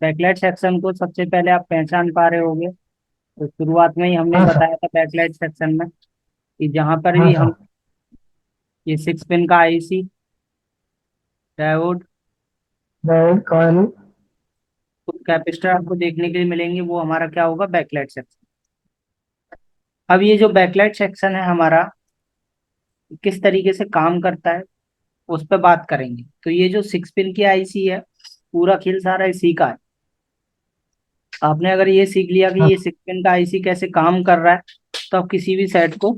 Backlight section को सबसे पहले आप पहचान पा रहे होंगे। तो शुरुआत में ही हमने हाँ सर। बताया था बैकलाइट सेक्शन में कि जहाँ पर हाँ भी सर। हम ये 6 पिन का आईसी, डायोड, डायोड कॉइल। कुछ कैपेसिटर आपको देखने के लिए मिलेंगे, वो हमारा क्या होगा, बैकलाइट सेक्शन। अब ये जो बैकलाइट सेक्शन है हमारा किस तरीके से काम करता है उस पर बात करेंगे। तो ये जो 6 पिन की आईसी है, पूरा खेल सारा इसी का है। आपने अगर ये सीख लिया कि हाँ ये सर। 6 पिन का आईसी कैसे काम कर रहा है, तो आप किसी भी सेट को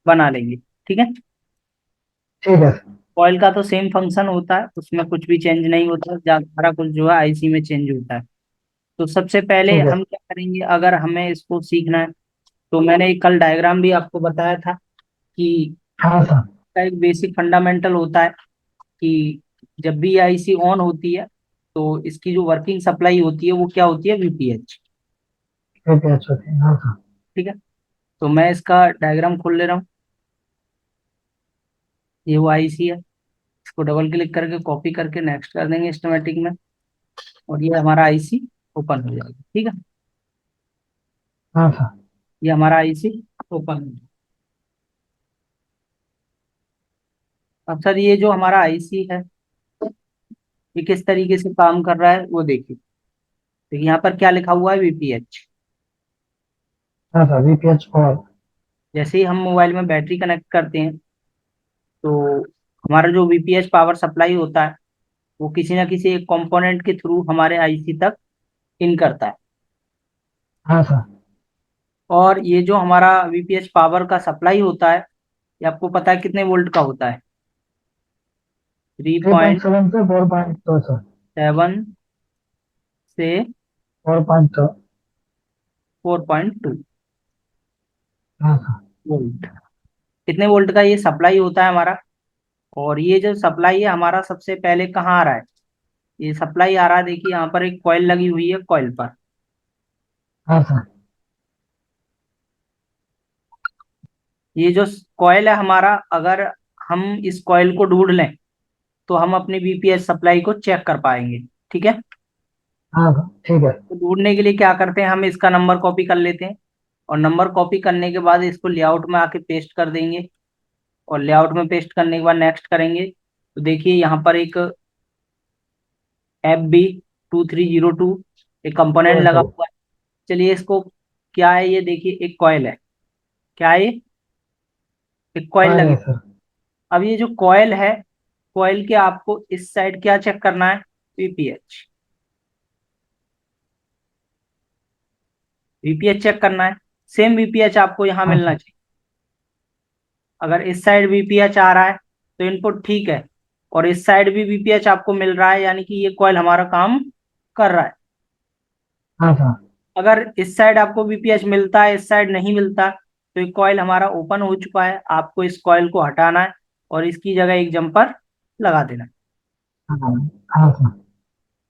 बना लेंगे। ठीक है। ठीक है सर। कॉइल का तो सेम फंक्शन होता है, उसमें कुछ भी चेंज नहीं होता, सारा कुछ जो है आईसी में चेंज होता है। तो सबसे पहले ठीक है। हम क्या करेंगे, अगर हमें इसको सीखना है, तो मैंने एक कल डायग्राम भी आपको बताया था कि हाँ सर। का एक बेसिक फंडामेंटल होता है कि जब भी आईसी ऑन होती है तो इसकी जो वर्किंग सप्लाई होती है वो क्या होती है, वीपीएच। ठीक है। अच्छा, ठीक। हाँ सर। ठीक है। तो मैं इसका डायग्राम खोल ले रहा हूँ। ये वो आईसी है, इसको डबल क्लिक करके कॉपी करके नेक्स्ट कर देंगे सिस्टमेटिक में, और ये हमारा आईसी ओपन हो जाएगा। ठीक है। हाँ सर। ये हमारा आईसी ओपन हो जाएगा। अब सर ये जो हमारा आईसी है ये किस तरीके से काम कर रहा है वो देखिए। देखिए यहाँ पर क्या लिखा हुआ है, वीपीएच। हाँ सर, वीपीएच कॉइल। जैसे ही हम मोबाइल में बैटरी कनेक्ट करते हैं तो हमारा जो वीपीएच पावर सप्लाई होता है वो किसी ना किसी एक कंपोनेंट के थ्रू हमारे आईसी तक इन करता है। हाँ सर। और ये जो हमारा वीपीएच पावर का सप्लाई होता है, ये आपको पता है कितने वोल्ट का होता है, three three point point seven से 4.2 सर। सेवन से 4.2। 4.2 हाँ सर। वोल्ट, कितने वोल्ट का ये सप्लाई होता है हमारा। और ये जो सप्लाई है हमारा सबसे पहले कहाँ आ रहा है, ये सप्लाई आ रहा है, देखिए यहाँ पर एक कॉइल लगी हुई है, कॉइल पर। हाँ सर। ये जो कॉइल है हमारा, अगर हम इस कॉइल को ढूंढ लें तो हम अपनी वीपीएस सप्लाई को चेक कर पाएंगे। ठीक है। हाँ सर। ठीक है। तो ढूंढने के लिए क्या करते हैं, हम इसका नंबर कॉपी कर लेते हैं, और नंबर कॉपी करने के बाद इसको लेआउट में आके पेस्ट कर देंगे, और लेआउट में पेस्ट करने के बाद नेक्स्ट करेंगे। तो देखिए यहाँ पर एक FB2302 एक कंपोनेंट यस लगा सर। हुआ है। चलिए इसको, क्या है ये, देखिए एक कॉइल है। क्या है ये, एक कॉइल कॉइल लगी। है सर। अब ये जो कॉइल है, कॉइल के आपको इस साइड क्या चेक करना है, वीपीएच। वीपीएच चेक करना है, सेम वीपीएच आपको यहाँ हाँ मिलना सर। चाहिए। अगर इस साइड वीपीएच आ रहा है तो इनपुट ठीक है, और इस साइड भी वीपीएच आपको मिल रहा है, यानी कि ये कॉइल हमारा काम कर रहा है। हाँ सर। अगर इस साइड आपको वीपीएच मिलता है, इस साइड नहीं मिलता, तो ये कॉइल हमारा ओपन हो चुका है, आपको इस कॉइल को हटाना है और इसकी जगह एक जंपर लगा देना है। हाँ। हाँ सर।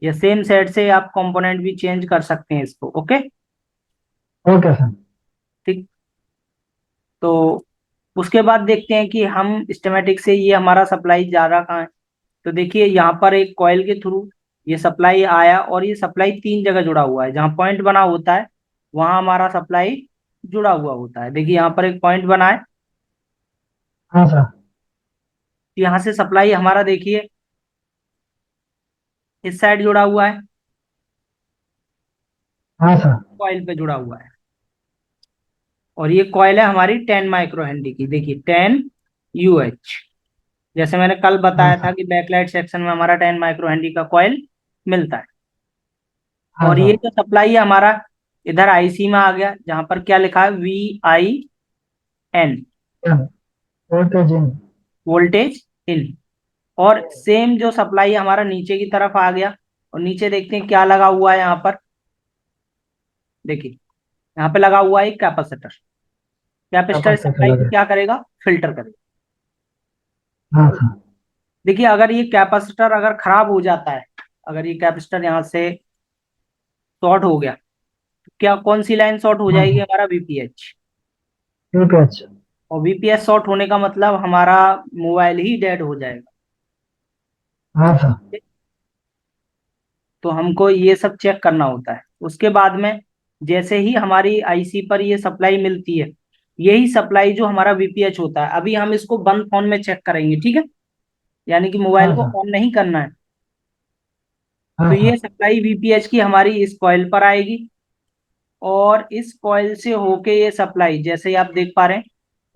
या सेम सेट से आप कंपोनेंट भी चेंज कर सकते हैं इसको। ओके। Okay sir. ठीक। तो उसके बाद देखते हैं कि हम स्टेमेटिक से ये हमारा सप्लाई जा रहा कहाँ है। तो देखिए यहाँ पर एक कॉइल के थ्रू ये सप्लाई आया, और ये सप्लाई 3 जगह जुड़ा हुआ है, जहाँ पॉइंट बना होता है वहां हमारा सप्लाई जुड़ा हुआ होता है। देखिए यहाँ पर एक पॉइंट बना है, हाँ सर। तो यहाँ से सप्लाई हमारा देखिए इस साइड जुड़ा हुआ है, हाँ सर। कॉइल पे जुड़ा हुआ है। और ये कॉइल है हमारी 10 माइक्रो हेनरी की, देखिए 10 UH। जैसे मैंने कल हाँ बताया था सर। कि बैकलाइट सेक्शन में हमारा 10 माइक्रो हेनरी का कॉइल मिलता है। हाँ और ये सर। जो सप्लाई है हमारा इधर आईसी में आ गया, जहां पर क्या लिखा है, VIN, वोल्टेज इन। वोल्टेज इन। और सेम जो सप्लाई हमारा नीचे की तरफ आ गया, और नीचे देखते हैं क्या लगा हुआ है यहाँ पर। देखिए यहाँ पे लगा हुआ है एक कैपेसिटर। कैपेसिटर कैपेसिटर सप्लाई को लगे। क्या करेगा, फिल्टर करेगा। हाँ सर। देखिए अगर ये कैपेसिटर अगर खराब हो जाता है, अगर ये कैपेसिटर यहाँ से शॉर्ट हो गया, तो क्या कौन सी लाइन शॉर्ट हो हाँ जाएगी, सर। हमारा वीपीएच। यूपीएच। और वीपीएच शॉर्ट होने का मतलब हमारा मोबाइल ही डेड हो जाएगा। हाँ सर। तो हमको ये सब चेक करना होता है। उसके बाद में जैसे ही हमारी आईसी पर ये सप्लाई मिलती है, यही सप्लाई जो हमारा वीपीएच होता है, अभी हम इसको बंद फोन में चेक करेंगे, ठीक है, यानी कि मोबाइल हाँ को सर। ऑन नहीं करना है। तो हाँ ये हाँ। सप्लाई वीपीएच की हमारी इस कॉइल पर आएगी, और इस कॉइल से होके ये सप्लाई, जैसे ही आप देख पा रहे हैं,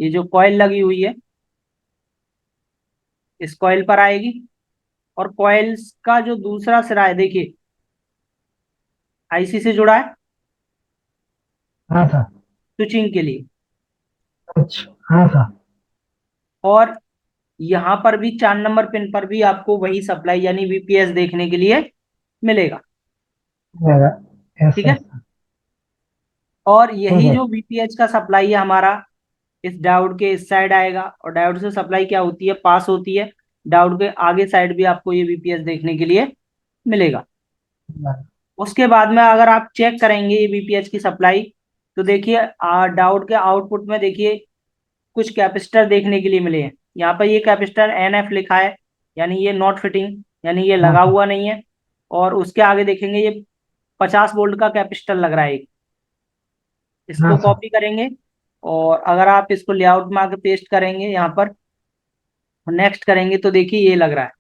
ये जो कॉइल लगी हुई है इस कॉइल पर आएगी। और कॉइल्स का जो दूसरा सिरा है, देखिए, आईसी से जुड़ा है हाँ सर। स्विचिंग के लिए। अच्छा। हाँ सर। और यहाँ पर भी 4 नंबर पिन पर भी आपको वही सप्लाई यानी वीपीएस देखने के लिए मिलेगा। मिलेगा। यस ठीक है। Yes sir. और ठीक यही है। जो वीपीएच का सप्लाई है हमारा, इस डायोड के इस साइड आएगा, और डायोड से सप्लाई क्या होती है, पास होती है। डायोड के आगे साइड भी आपको ये वीपीएस देखने के लिए मिलेगा। उसके बाद में अगर आप चेक करेंगे ये वीपीएच की सप्लाई, तो देखिए डायोड के आउटपुट में देखिए कुछ कैपेसिटर देखने के लिए मिले हैं। यहाँ पर ये कैपेसिटर एनएफ लिखा है, यानी ये नॉट फिटिंग, यानी ये हाँ लगा सर। हुआ नहीं है। और उसके आगे देखेंगे ये 50 वोल्ट का कैपेसिटर लग रहा है एक। हाँ इसको सर। कॉपी करेंगे, और अगर आप इसको लेआउट में आके पेस्ट करेंगे यहाँ पर, नेक्स्ट करेंगे, तो देखिए ये लग रहा है।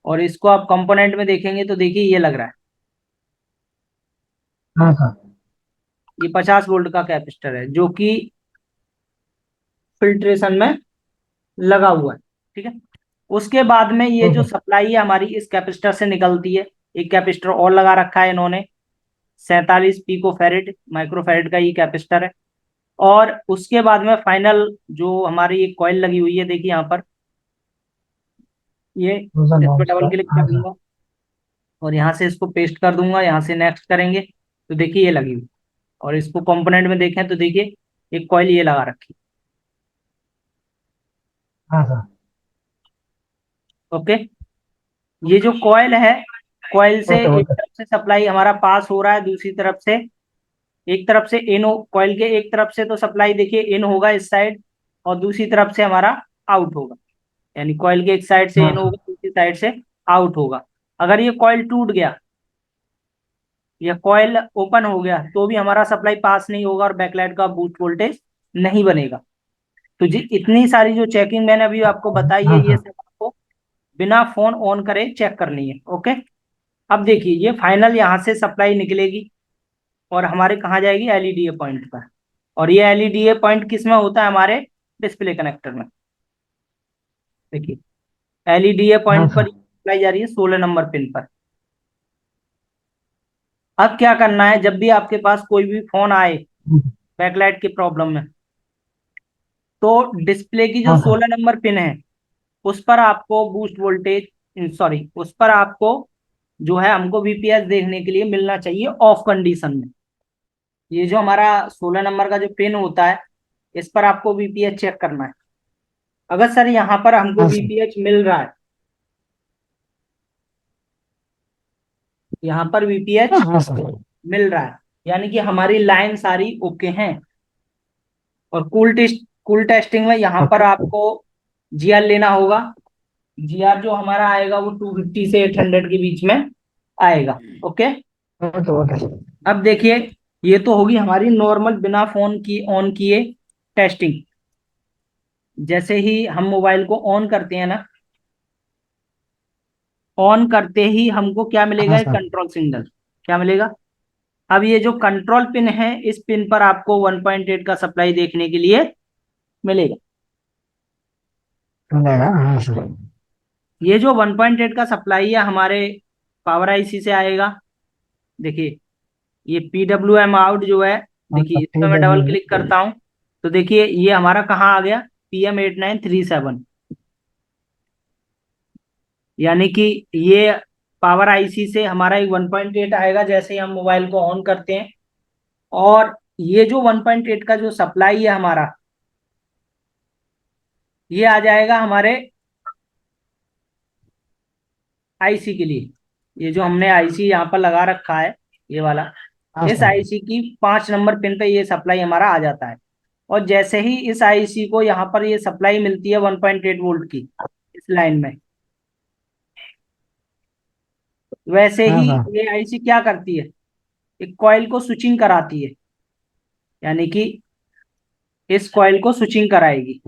और इसको आप कंपोनेंट में देखेंगे तो देखिए ये लग रहा है। हाँ सर। ये 50 वोल्ट का कैपेसिटर है जो कि फिल्ट्रेशन में लगा हुआ है। ठीक है। उसके बाद में ये ठीक जो है। सप्लाई है हमारी इस कैपेसिटर से निकलती है। एक कैपेसिटर और लगा रखा है इन्होंने, 47 पिको फेरेड माइक्रोफेरेड का ये कैपेसिटर है। और उसके बाद में फाइनल जो हमारी एक कॉइल लगी हुई है, देखिए यहाँ पर, ये थाउजेंड इस पर ओम्स डबल का। क्लिक हाँ सर। करूंगा, और यहाँ से इसको पेस्ट कर दूंगा, यहाँ से नेक्स्ट करेंगे, तो देखिए ये लगी हुई। और इसको कंपोनेंट में देखें तो देखिए एक कॉइल ये लगा रखी हाँ सर। है। ओके। ये जो कॉइल है, कॉइल से ओके एक ओके। तरफ से सप्लाई हमारा पास हो रहा है, दूसरी तरफ से, एक तरफ से इन, कॉइल के एक तरफ से तो सप्लाई देखिए इन होगा इस साइड, और दूसरी तरफ से हमारा आउट होगा। यानी कॉइल के एक साइड से हाँ इन सर। होगा, दूसरी साइड से आउट होगा। अगर ये कॉइल टूट गया या कॉइल ओपन हो गया तो भी हमारा सप्लाई पास नहीं होगा, और बैकलाइट का बूस्ट वोल्टेज नहीं बनेगा। तो जी इतनी सारी जो चेकिंग मैंने अभी आपको बताई है, हाँ ये सर। सब आपको बिना फोन ऑन करे चेक करनी है। ओके। अब देखिए ये फाइनल यहाँ से सप्लाई निकलेगी, और हमारे कहाँ जाएगी, एलईडीए पॉइंट पर। और ये एलईडीए पॉइंट किस में होता है, हमारे डिस्प्ले कनेक्टर में। देखिए एलईडीए हाँ पॉइंट पर सर। सप्लाई जा रही है 16 नंबर पिन पर। अब क्या करना है, जब भी आपके पास कोई भी फोन आए बैकलाइट की प्रॉब्लम में, तो डिस्प्ले की जो हाँ सर। 16 नंबर पिन है उस पर आपको बूस्ट वोल्टेज, सॉरी, उस पर आपको जो है हमको वीपीएस देखने के लिए मिलना चाहिए ऑफ कंडीशन में। ये जो हमारा 16 नंबर का जो पिन होता है, इस पर आपको वीपीएच चेक करना है। अगर सर यहाँ पर हमको हाँ सर। वीपीएच मिल रहा है, यहाँ पर वीपीएच हाँ सर। मिल रहा है, यानी कि हमारी लाइन सारी ओके हैं। और कूल टेस्टिंग में यहाँ पर ओके। आपको जीआर लेना होगा। जीआर जो हमारा आएगा वो 250 से 800 के बीच में आएगा। ओके। Okay okay. अब देखिए, ये तो होगी हमारी नॉर्मल बिना फोन की ऑन किए टेस्टिंग। जैसे ही हम मोबाइल को ऑन करते हैं ना, ऑन करते ही हमको क्या मिलेगा, हाँ एक सर। Control signal. क्या मिलेगा, अब ये जो कंट्रोल पिन है, इस पिन पर आपको 1.8 का सप्लाई देखने के लिए मिलेगा। मिलेगा। हाँ सर। ये जो 1.8 का सप्लाई है हमारे पावर आईसी से आएगा। देखिए ये पीडब्ल्यू एम आउट जो है, हाँ देखिए सर। इस पर मैं डबल क्लिक PWM। करता हूँ, तो देखिए ये हमारा कहाँ आ गया, PM8937। यानी कि ये पावर आईसी से हमारा एक 1.8 आएगा जैसे ही हम मोबाइल को ऑन करते हैं। और ये जो 1.8 का जो सप्लाई है हमारा, ये आ जाएगा हमारे आईसी के लिए। ये जो हमने आईसी यहाँ पर लगा रखा है, ये वाला, हाँ इस सर। आईसी की 5 नंबर पिन पे ये सप्लाई हमारा आ जाता है। और जैसे ही इस आईसी को यहाँ पर ये सप्लाई मिलती है 1.8 वोल्ट की इस लाइन में, वैसे हाँ ही सर। ये आईसी क्या करती है, एक कॉइल को स्विचिंग कराती है, यानी कि इस कॉइल को स्विचिंग कराएगी।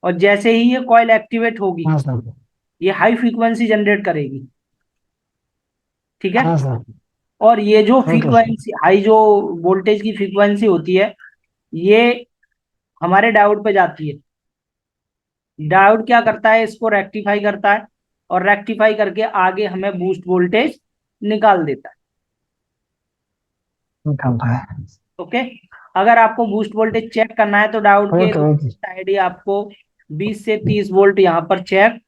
और जैसे ही ये कॉइल एक्टिवेट होगी, हाँ सर। ये हाई फ्रीक्वेंसी जनरेट करेगी। ठीक है। हाँ सर। और ये जो ओके सर। फ्रीक्वेंसी हाई जो वोल्टेज की फ्रीक्वेंसी होती है, ये हमारे डायोड पे जाती है। डायोड क्या करता है, इसको रेक्टिफाई करता है, और रेक्टिफाई करके आगे हमें बूस्ट वोल्टेज निकाल देता है। निकलता है। ओके। अगर आपको बूस्ट वोल्टेज चेक करना है तो डायोड के ओके ओके। साइड ही आपको 20 से 30 वोल्ट यहाँ पर चेक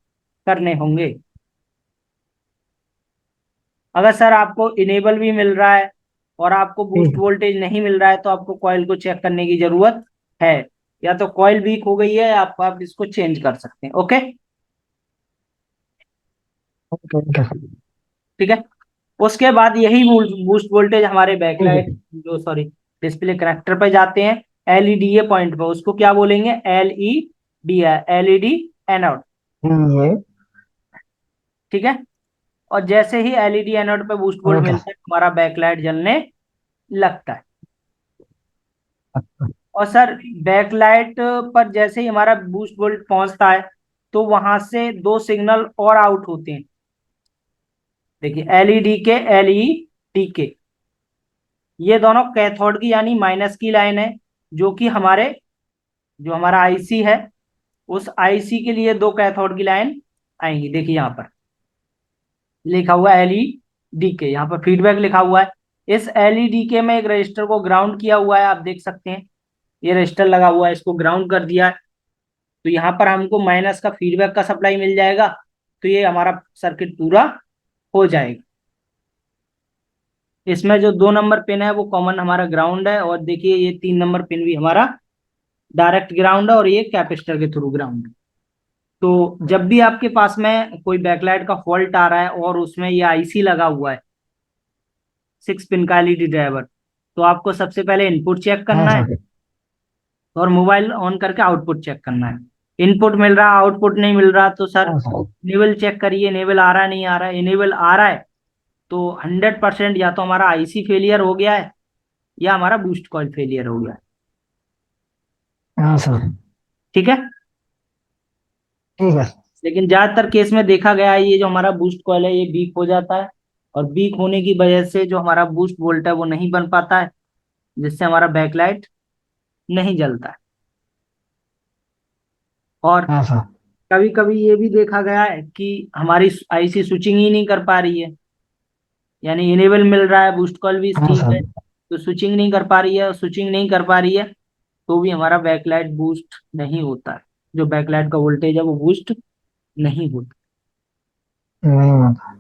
करने होंगे। अगर सर आपको इनेबल भी मिल रहा है और आपको बूस्ट ठीक। वोल्टेज नहीं मिल रहा है, तो आपको कॉइल को चेक करने की जरूरत है। या तो कॉइल वीक हो गई है, आप इसको चेंज कर सकते हैं। ओके। Okay okay sir. ठीक है। उसके बाद यही बूस्ट वोल्टेज हमारे ठीक बैकलाइट, है। जो सॉरी डिस्प्ले कनेक्टर पे जाते हैं, एलईडी ए पॉइंट पे, उसको क्या बोलेंगे, एलईडी है, एलईडी एनोड। ये। ठीक है। और जैसे ही एलईडी एनोड पे बूस्ट वोल्ट ओके। मिलता है, हमारा बैकलाइट जलने लगता है। अच्छा। और सर बैकलाइट पर जैसे ही हमारा बूस्ट वोल्ट पहुंचता है, तो वहां से दो सिग्नल और आउट होते हैं। देखिए, एलईडी के, एलईडी के, ये दोनों कैथोड की यानी माइनस की लाइन है। जो कि हमारे जो हमारा आईसी है, उस आईसी के लिए दो कैथोड की लाइन आएंगी। देखिए यहाँ पर लिखा हुआ है एलईडी के, यहाँ पर फीडबैक लिखा हुआ है। इस एलईडी के में एक रजिस्टर को ग्राउंड किया हुआ है, आप देख सकते हैं। ये रजिस्टर लगा हुआ है, इसको ग्राउंड कर दिया है। तो यहाँ पर हमको माइनस का फीडबैक का सप्लाई मिल जाएगा। तो ये हमारा सर्किट पूरा हो जाएगा। इसमें जो 2 नंबर पिन है वो कॉमन हमारा ग्राउंड है, और देखिए ये 3 नंबर पिन भी हमारा डायरेक्ट ग्राउंड है, और ये कैपेसिटर के थ्रू ग्राउंड है। तो जब भी आपके पास में कोई बैकलाइट का फॉल्ट आ रहा है और उसमें ये आईसी लगा हुआ है, 6 पिन का एलईडी ड्राइवर, तो आपको सबसे पहले इनपुट चेक हाँ करना है, सर। और मोबाइल ऑन करके आउटपुट चेक करना है। इनपुट मिल रहा, आउटपुट नहीं मिल रहा, तो सर हाँ सर। इनेबल चेक करिए, इनेबल आ रहा है नहीं आ रहा है। इनेबल आ रहा है तो 100% या तो हमारा आईसी फेलियर हो गया है, या हमारा बूस्ट कॉइल फेलियर हो गया है। हाँ सर। ठीक है। ठीक है। लेकिन ज्यादातर केस में देखा गया है, ये जो हमारा बूस्ट कॉइल है ये वीक हो जाता है, और वीक होने की वजह से जो हमारा बूस्ट वोल्ट है वो नहीं बन पाता है, जिससे हमारा बैकलाइट नहीं जलता है। और हाँ सर। कभी कभी ये भी देखा गया है कि हमारी आईसी स्विचिंग ही नहीं कर पा रही है, यानी इनेबल मिल रहा है, बूस्ट कॉल भी हाँ ठीक है, सर। तो स्विचिंग नहीं कर पा रही है, स्विचिंग नहीं कर पा रही है, तो भी हमारा बैकलाइट बूस्ट नहीं होता है। जो बैकलाइट का वोल्टेज है वो बूस्ट नहीं होता। नहीं होता।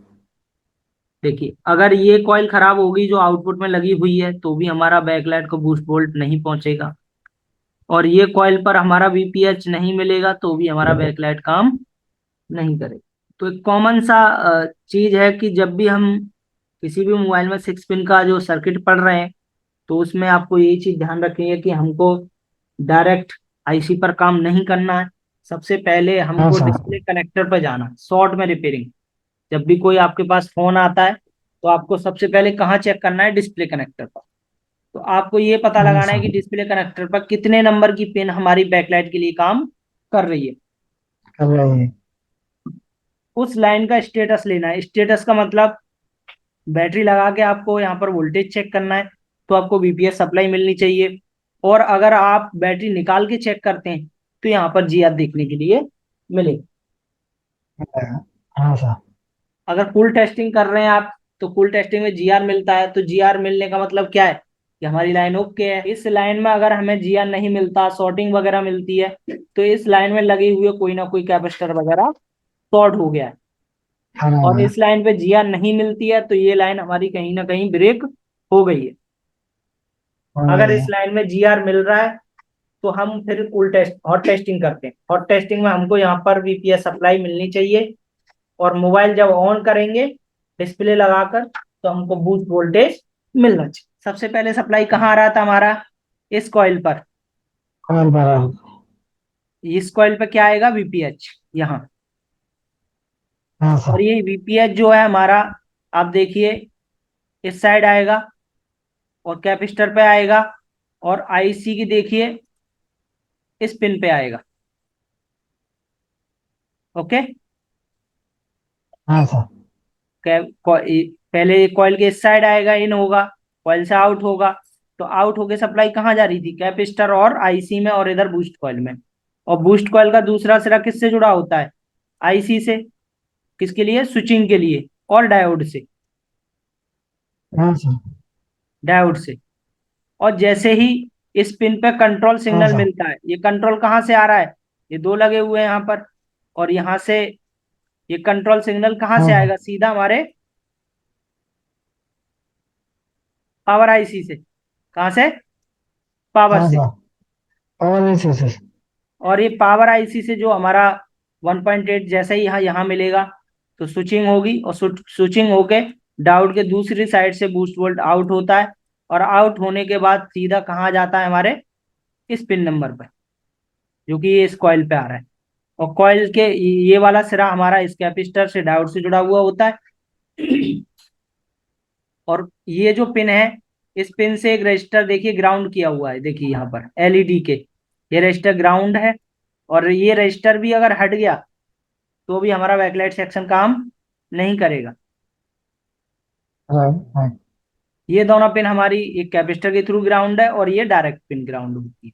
देखिए, अगर ये कॉइल खराब होगी जो आउटपुट में लगी हुई है, तो भी हमारा बैकलाइट को बूस्ट वोल्ट नहीं पहुंचेगा। और ये कॉइल पर हमारा वीपीएच नहीं मिलेगा, तो भी हमारा बैकलाइट काम नहीं करेगा। तो एक कॉमन सा चीज है कि जब भी हम किसी भी मोबाइल में 6 पिन का जो सर्किट पढ़ रहे हैं, तो उसमें आपको यही चीज ध्यान रखनी है कि हमको डायरेक्ट आईसी पर काम नहीं करना है। सबसे पहले हाँ हमको सर। डिस्प्ले कनेक्टर पर जाना है, शॉर्ट में रिपेयरिंग। जब भी कोई आपके पास फोन आता है, तो आपको सबसे पहले कहाँ चेक करना है, डिस्प्ले कनेक्टर पर। तो आपको ये पता हाँ लगाना है सर। कि डिस्प्ले कनेक्टर पर कितने नंबर की पिन हमारी बैकलाइट के लिए काम कर रही है। कर रही है। उस लाइन का स्टेटस लेना है। स्टेटस का मतलब बैटरी लगा के आपको यहाँ पर वोल्टेज चेक करना है, तो आपको बीपीएस सप्लाई मिलनी चाहिए। और अगर आप बैटरी निकाल के चेक करते हैं, तो यहाँ पर जीआर देखने के लिए मिलेगा। हाँ सर। अगर फुल टेस्टिंग कर रहे हैं आप, तो फुल टेस्टिंग में जीआर मिलता है, तो जीआर मिलने का मतलब क्या है, कि हमारी लाइन ओके है। इस लाइन में अगर हमें जीआर नहीं मिलता, शॉर्टिंग वगैरह मिलती है, तो इस लाइन में लगे हुए कोई ना कोई कैपेसिटर वगैरह शॉर्ट हो गया है। खाना और होगा। इस लाइन पे जीआर नहीं मिलती है, तो ये लाइन हमारी कहीं ना कहीं ब्रेक हो गई है। हो अगर गई इस है। लाइन में जीआर मिल रहा है, तो हम फिर फुल टेस्ट हॉट टेस्टिंग करते हैं। हॉट टेस्टिंग में हमको यहाँ पर वीपीएस सप्लाई मिलनी चाहिए, और मोबाइल जब ऑन करेंगे डिस्प्ले लगाकर, तो हमको बूस्ट वोल्टेज मिलना चाहिए। सबसे पहले सप्लाई कहाँ आ रहा था हमारा, इस कॉइल पर। कौन भरा। इस कॉइल पर क्या आएगा, वीपीएच यहाँ। हाँ और सर। ये वीपीएच जो है हमारा आप देखिए, इस साइड आएगा और कैपेसिटर पे आएगा, और आईसी की देखिए इस पिन पे आएगा। ओके। हाँ सर। पहले कॉइल के इस साइड आएगा, इन होगा, कॉइल से आउट होगा। तो आउट होके सप्लाई कहाँ जा रही थी? कैपेसिटर और आईसी में, और इधर बूस्ट कॉइल में। और बूस्ट कॉइल का दूसरा सिरा किससे जुड़ा होता है? आईसी से। किसके लिए? स्विचिंग के लिए। और डायोड से। हाँ सर। डायोड से। और जैसे ही इस पिन पे कंट्रोल हाँ सिग्नल सर। मिलता है, ये कंट्रोल कहाँ से आ रहा है? ये दो लगे हुए हैं यहाँ पर। और यहाँ से ये कंट्रोल सिग्नल कहाँ हाँ से सर। आएगा? सीधा हमारे पावर आईसी से। कहाँ से? पावर हाँ से। सर। और ऐसे सर। और ये पावर आईसी से जो हमारा 1.8 जैसे ही यहाँ यहाँ मिलेगा, तो स्विचिंग होगी, और स्विचिंग होके डायोड के दूसरी साइड से बूस्ट वोल्ट आउट होता है। और आउट होने के बाद सीधा कहाँ जाता है? हमारे इस पिन नंबर पर, जो कि ये इस कॉइल पे आ रहा है। और कॉइल के ये वाला सिरा हमारा इस कैपेसिटर से, डायोड से जुड़ा हुआ होता है। और ये जो पिन है, इस पिन से एक रजिस्टर देखिए ग्राउंड किया हुआ है, देखिए यहाँ पर एलईडी के। ये रजिस्टर ग्राउंड है। और ये रजिस्टर भी अगर हट गया तो भी हमारा बैकलाइट सेक्शन काम नहीं करेगा। Right right. ये दोनों पिन हमारी एक कैपेसिटर के थ्रू ग्राउंड है, और ये डायरेक्ट पिन ग्राउंड होती है।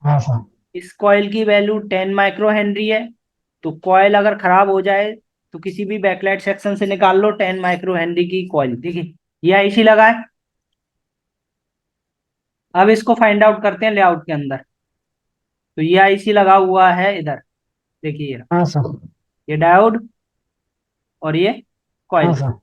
हाँ सर। इस कॉइल की वैल्यू 10 माइक्रो हेनरी है। तो कॉइल अगर खराब हो जाए तो किसी भी बैकलाइट सेक्शन से निकाल लो 10 माइक्रो हेनरी की कॉइल। देखिए, ये आईसी लगा है। अब इसको फाइंड आउट करते हैं लेआउट के अंदर। तो ये आईसी लगा हुआ है इधर। देखिए हाँ सर। ये डायोड और ये हाँ कॉइल। सर।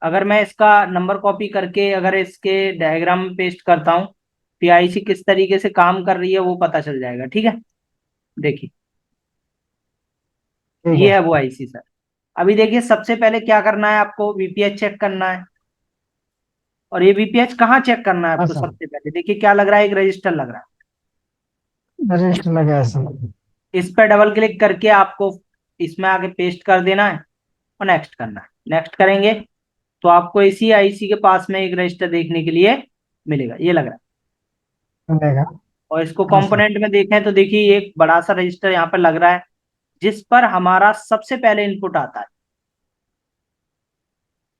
अगर मैं इसका नंबर कॉपी करके अगर इसके डायग्राम में पेस्ट करता हूँ, तो ये आईसी किस तरीके से काम कर रही है वो पता चल जाएगा। ठीक है, देखिए, ठीक ये है। है वो आईसी सर। अभी देखिए, सबसे पहले क्या करना है आपको? वीपीएच चेक करना है। और ये वीपीएच कहाँ चेक करना है हाँ आपको? सर। सबसे पहले देखिए क्या लग रहा है, एक रजिस्टर लग रहा रजिस्टर लगा है सर। है। इस पर डबल क्लिक करके आपको इसमें आके पेस्ट कर देना है, और नेक्स्ट करना है। नेक्स्ट करेंगे तो आपको इसी आईसी के पास में एक रजिस्टर देखने के लिए मिलेगा, ये लग रहा है। मिलेगा। और इसको हाँ सर। कंपोनेंट में देखें तो देखिए एक बड़ा सा रजिस्टर यहाँ पर लग रहा है, जिस पर हमारा सबसे पहले इनपुट आता है।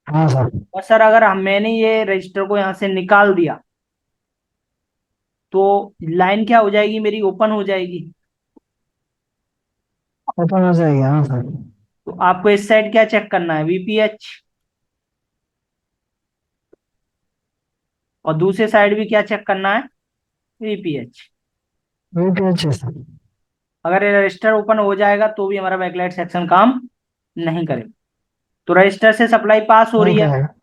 हाँ सर। और सर अगर मैंने ये रजिस्टर को यहाँ से निकाल दिया, तो लाइन क्या हो जाएगी मेरी? ओपन हो जाएगी। ओपन हो जाएगी। हाँ सर। तो आपको इस साइड क्या चेक करना है? वीपीएच। और दूसरे साइड भी क्या चेक करना है? वीपीएच। वेट अच्छे सर। अगर ये रजिस्टर ओपन हो जाएगा तो भी हमारा बैकलाइट सेक्शन काम नहीं करेगा। तो रजिस्टर से सप्लाई पास हो नहीं रही है। करेगा।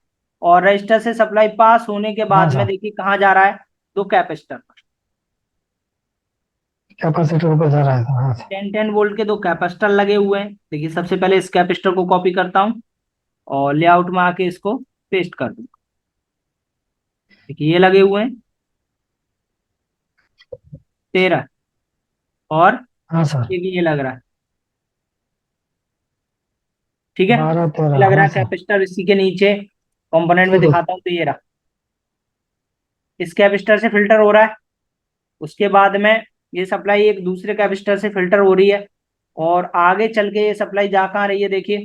और रजिस्टर से सप्लाई पास होने के हाँ बाद में सर। देखिए कहाँ जा रहा है? दो कैपेसिटर पर। कैपेसिटर ऊपर जा रहा है सर। हाँ सर। 10 10 वोल्ट के दो कैपेसिटर लगे हुए हैं। देखिए, सबसे पहले इस कैपेसिटर को कॉपी करता हूँ, और लेआउट में आके इसको पेस्ट कर दूँ। देखिए ये लगे हुए हैं 13। और हाँ सर। एक ये लग रहा है। ठीक है, बारह ये तेरह लग रहा हाँ है सर। कैपेसिटर। इसी के नीचे कंपोनेंट में ठीक है। दिखाता हूँ, तो ये रहा। इस कैपेसिटर से फिल्टर हो रहा है। उसके बाद में ये सप्लाई एक दूसरे कैपेसिटर से फिल्टर हो रही है। और आगे चल के ये सप्लाई जा कहाँ रही है? देखिए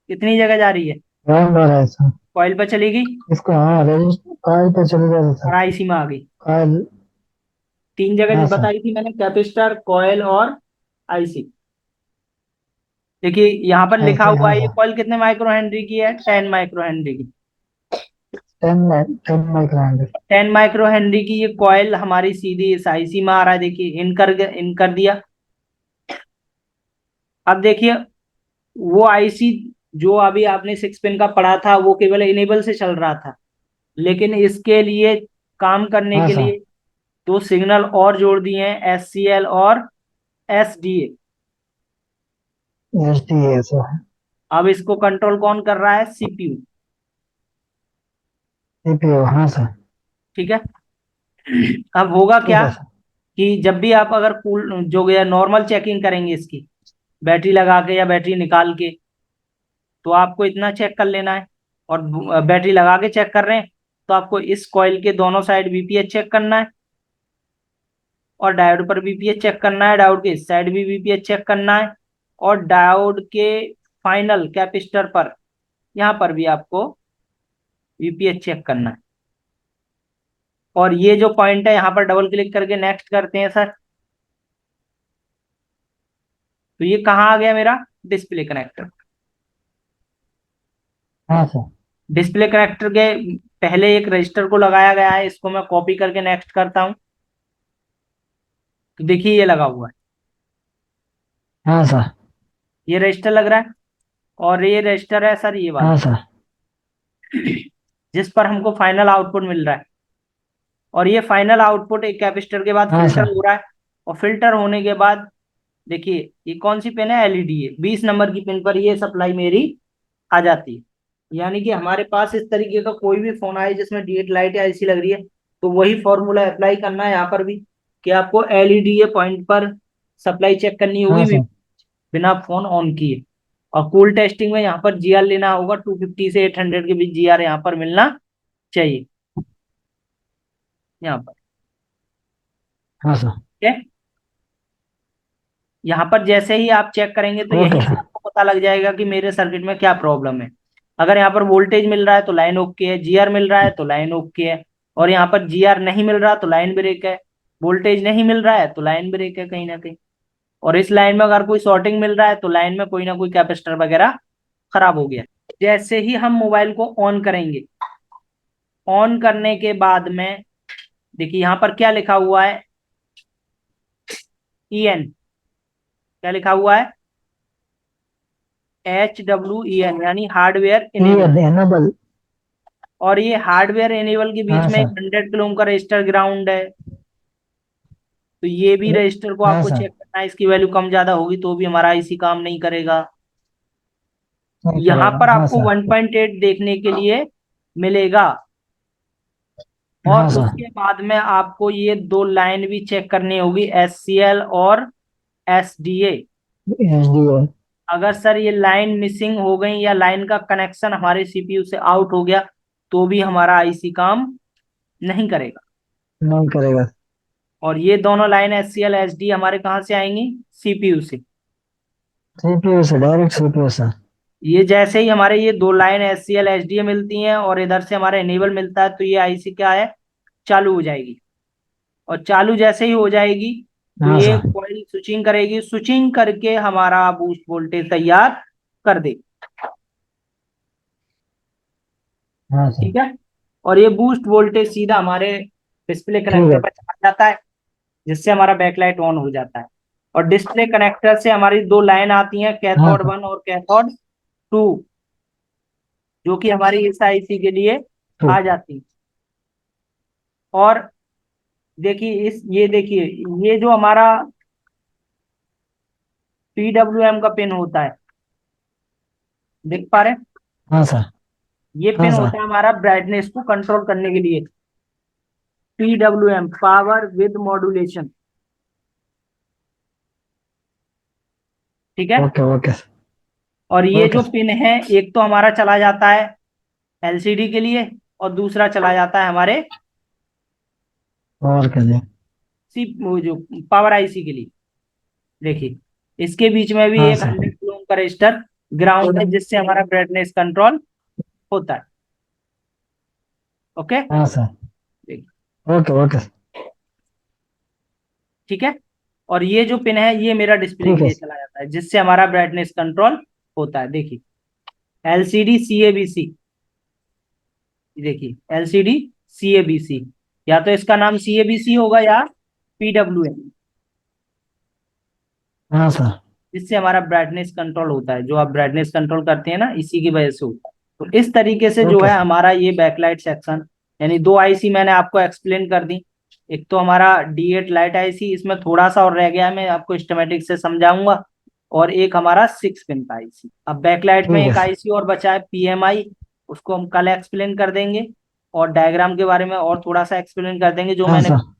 कितनी जगह जा रही है। ध्यान दे रहा है सर। कॉइल पर चली गई, इसको हाँ रजिस्टर कॉइल पे चले जाते और सर। आईसी में आ गई। कॉइल। तीन जगह हाँ सर। बताई थी मैंने, कैपेसिटर, कॉइल और आईसी। देखिए यहाँ पर लिखा ऐसे हुआ हाँ है ये सर। कॉइल कितने माइक्रो हेनरी की है? 10 माइक्रो हेनरी की। 10 माइक्रो। 10 माइक्रो हेनरी की ये कॉइल हमारी सीधी इस आईसी में आ रहा है। देखिए इन कर दिया। अब देखिए, वो आईसी जो अभी आपने 6 पिन का पढ़ा था, वो केवल इनेबल से चल रहा था। लेकिन इसके लिए काम करने हाँ के सर। लिए दो सिग्नल और जोड़ दिए हैं, एससीएल और एसडीए। एच डी है सर। अब इसको कंट्रोल कौन कर रहा है? सीपीयू। सीपीयू हाँ सर। ठीक है। अब होगा ठीक क्या है सर। कि जब भी आप अगर कूल जो गया नॉर्मल चेकिंग करेंगे इसकी, बैटरी लगा के या बैटरी निकाल के, तो आपको इतना चेक कर लेना है। और बैटरी लगा के चेक कर रहे हैं तो आपको इस कॉइल के दोनों साइड वीपीएच चेक करना है, और डायोड पर वीपीएच चेक करना है, डायोड के इस साइड भी वीपीएच चेक करना है, और डायोड के फाइनल कैपेसिटर पर यहाँ पर भी आपको वीपीएच चेक करना है। और ये जो पॉइंट है यहाँ पर डबल क्लिक करके नेक्स्ट करते हैं सर, तो ये कहाँ आ गया मेरा, डिस्प्ले कनेक्टर। हाँ सर। डिस्प्ले कनेक्टर के पहले एक रजिस्टर को लगाया गया है, इसको मैं कॉपी करके नेक्स्ट करता हूँ। तो देखिए ये लगा हुआ है, हाँ सर। ये रजिस्टर लग रहा है, और ये रजिस्टर है सर ये वाला, हाँ सर। जिस पर हमको फाइनल आउटपुट मिल रहा है। और ये फाइनल आउटपुट एक कैपेसिटर के बाद हाँ फिल्टर सर। हो रहा है, और फिल्टर होने के बाद देखिए ये कौन सी पिन है, एलईडी है, 20 नंबर की पिन पर ये सप्लाई मेरी आ जाती है। यानी कि हमारे पास इस तरीके का कोई भी फोन आए जिसमें डीएट लाइट या ऐसी लग रही है, तो वही फॉर्मूला अप्लाई करना है यहाँ पर भी, कि आपको एलईडी पॉइंट पर सप्लाई चेक करनी हाँ होगी सर। बिना फोन ऑन किए। और कूल टेस्टिंग में यहाँ पर जीआर लेना होगा, 250 से 800 के बीच जीआर यहाँ पर मिलना चाहिए, यहाँ पर। हाँ सर। ठीक है, यहाँ पर जैसे ही आप चेक करेंगे तो ओके यहीं से सर। आपको पता लग जाएगा कि मेरे सर्किट में क्या प्रॉब्लम है। अगर यहाँ पर वोल्टेज मिल रहा है तो लाइन ओके है, जीआर मिल रहा है तो लाइन ओके है, और यहाँ पर जीआर नहीं मिल रहा तो लाइन ब्रेक है, वोल्टेज नहीं मिल रहा है तो लाइन ब्रेक है कहीं ना कहीं। और इस लाइन में अगर कोई शॉर्टिंग मिल रहा है तो लाइन में कोई ना कोई कैपेसिटर वगैरह खराब हो गया। जैसे ही हम मोबाइल को ऑन करेंगे, ऑन करने के बाद में देखिए यहाँ पर क्या लिखा हुआ है, EN, क्या लिखा हुआ है, HWEN, यानी हार्डवेयर ये इनेबल। एनेबल। और ये हार्डवेयर इनेबल के बीच हाँ में एक सर। 100 किलो ओम का रजिस्टर ग्राउंड है, तो ये भी रजिस्टर को हाँ आपको सर। चेक करना है, इसकी वैल्यू कम ज्यादा होगी तो भी हमारा आईसी काम नहीं करेगा। नहीं यहाँ करेगा। पर हाँ आपको सर। 1.8 देखने के लिए मिलेगा, और हाँ सर। उसके बाद में आपको ये दो लाइन भी चेक करनी होगी, SCL और SDA। एचडीएल। अगर सर ये लाइन मिसिंग हो गई या लाइन का कनेक्शन हमारे सीपीयू से आउट हो गया तो भी हमारा आईसी काम नहीं करेगा। नहीं करेगा। और ये दोनों लाइन SCL SD हमारे कहाँ से आएंगी, सीपीयू से। सीपीयू से, डायरेक्ट सीपीयू से। ये जैसे ही हमारे ये दो लाइन SCL SD मिलती हैं और इधर से हमारा इनेबल मिलता है, तो ये आईसी क्या है, चालू हो जाएगी। और चालू जैसे ही हो जाएगी तो हाँ ये सर। कॉइल स्विचिंग करेगी, स्विचिंग करके हमारा बूस्ट वोल्टेज तैयार कर देगी। हाँ सर। ठीक है, और ये बूस्ट वोल्टेज सीधा हमारे डिस्प्ले ठीक कनेक्टर है। पर चला जाता है, जिससे हमारा बैकलाइट ऑन हो जाता है। और डिस्प्ले कनेक्टर से हमारी दो लाइन आती हैं, हाँ कैथोड सर। 1 और कैथोड 2, जो कि हमारी इस आईसी के लिए आ ठीक। जाती है। और देखिए ये देखिए, ये जो हमारा PWM का पिन होता है, देख पा रहे हैं, हाँ सर। ये हाँ पिन सर। होता है हमारा ब्राइटनेस को कंट्रोल करने के लिए, PWM, पावर विद मॉड्यूलेशन। ठीक है, ओके ओके। और ये ओके जो सर। पिन है, एक तो हमारा चला जाता है एलसीडी के लिए, और दूसरा चला जाता है हमारे और क्या जी। सी वो जो पावर आईसी के लिए। देखिए इसके बीच में भी हाँ एक सर। 100 किलो ओम का रजिस्टर ग्राउंड है, जिससे हमारा ब्राइटनेस कंट्रोल होता है। ओके, हाँ सर। देखिए, ओके ओके। ठीक है। और ये जो पिन है ये मेरा डिस्प्ले के ठीक है लिए चला जाता है, जिससे हमारा ब्राइटनेस कंट्रोल होता है। देखिए एलसीडी CABC, देखिए एलसीडी CABC, या तो इसका नाम CABC होगा या PWM, हाँ सर। जिससे हमारा ब्राइटनेस कंट्रोल होता है। जो आप ब्राइटनेस कंट्रोल करते हैं ना, इसी की वजह से होता है। तो इस तरीके से जो ओके है सर। हमारा ये बैकलाइट सेक्शन, यानी दो आईसी मैंने आपको एक्सप्लेन कर दी। एक तो हमारा D8 लाइट आईसी, इसमें थोड़ा सा और रह गया है, मैं आपको स्कीमेटिक से समझाऊंगा। और एक हमारा 6 पिन का आईसी। अब बैकलाइट में ठीक है एक सर। आईसी और बचा है PMI, उसको हम कल एक्सप्लेन कर देंगे। और डायग्राम के बारे में और थोड़ा सा एक्सप्लेन कर देंगे जो हाँ मैंने सर।